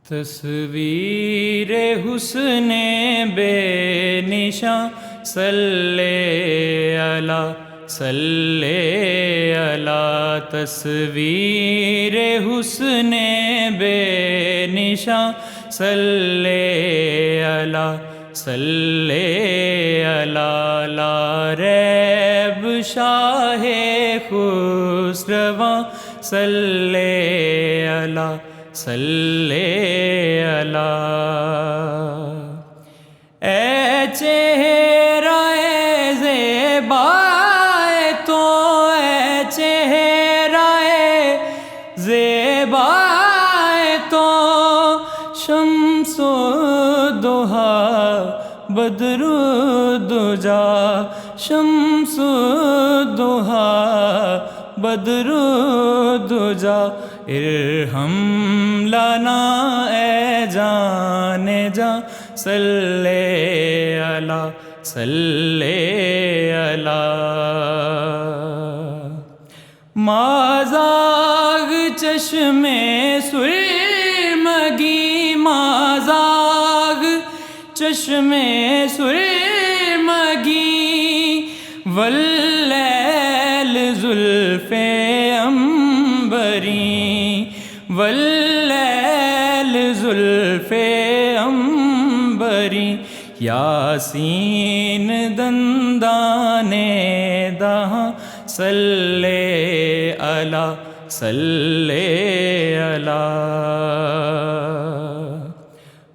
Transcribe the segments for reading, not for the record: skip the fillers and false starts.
تصویر حسن بے نشاں صلی اللہ تصویر حسن بے نشاں صلی اللہ لا ریب شاہ خسرواں صلی اللہ اے چہرہ زیبا تو اے چہرہ زیبا تو شمس الضحیٰ بدر الدجا شمس الضحیٰ بدر الدجا ارحم لنا اے جان جاں صلی اللہ مازاغ چشم سرمگی مازاغ چشم سرمگی واللیل زلف عنبری واللیل زلف عنبری یاسین دندان دہاں صلی اللہ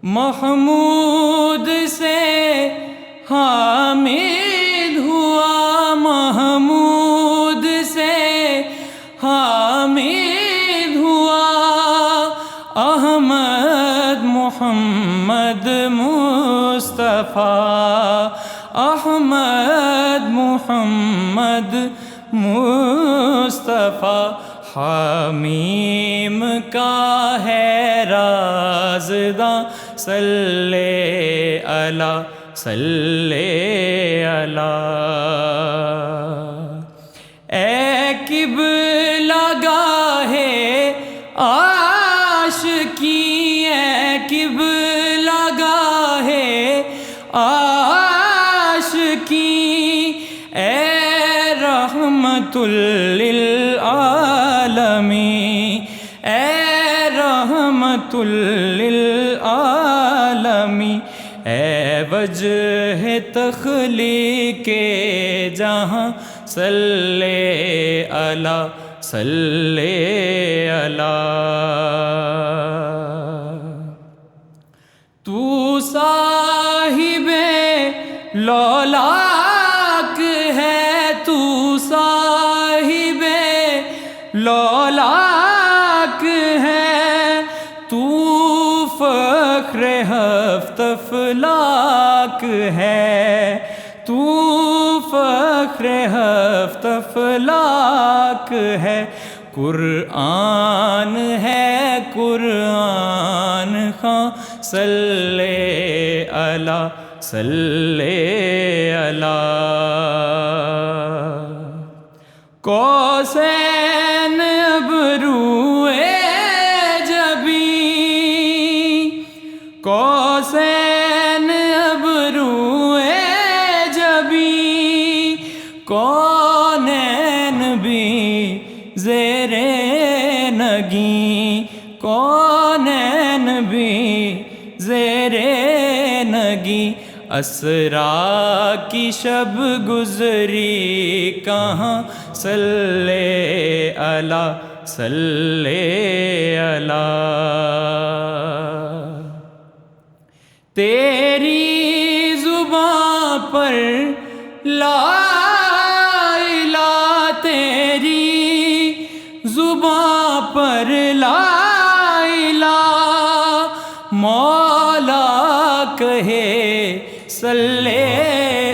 محمود سے حامد ہوا محمود سے حامد ہوا احمد محمد مصطفیٰ احمد محمد مصطفیٰ حمیم کا ہے رازداں صلی اللہ اے قبلہ گاہ عاشقی اے قبلہ گاہ عاشقی اے رحمت للعالمین اے رحمت للعالمین اے وجہ تخلیق جہاں صلی اللہ تو صاحب لولاک ہے تو صاحب لولاک ہے تو فخر ہفت افلاک ہے تو فخر ہفت افلاک ہے قرآن ہے قرآن خاں صلی اللہ کوسین ابروئے جبیں کوسین ابروئے جبیں کونین بھی زیر نگیں کونین بھی زیر نگیں اسرا کی شب گزری کہاں صلی اللہ تیری زباں پر لا الہ تیری زباں پر لا الہ مولا کہے صلی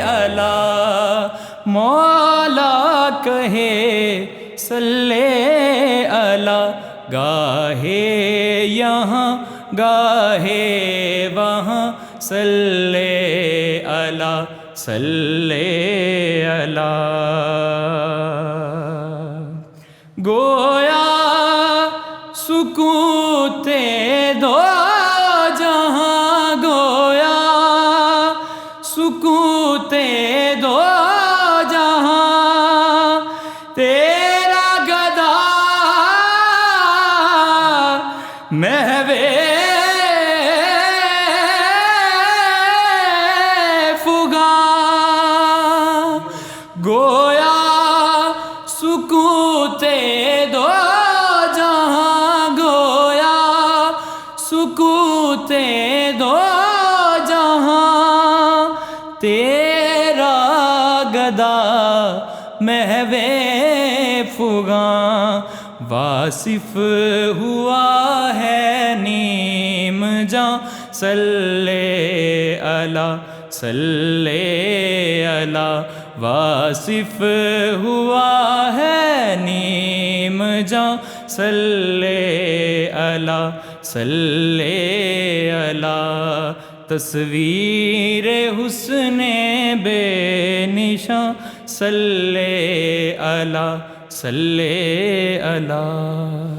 اللہ مولا کہے صلی اللہ گاہے یہاں گاہے وہاں صلی اللہ گویا سکوت دو محو فغاں گویا سکوت دو جہاں گویا سکوت دو جہاں تیرا گدا محو فغاں واصف ہوا ہے نیم جاں صلی علی صلی علی واصف ہوا ہے نیم جاں صلی علی صلی علی تصویر حسن بے نشاں صلی علی صلی علی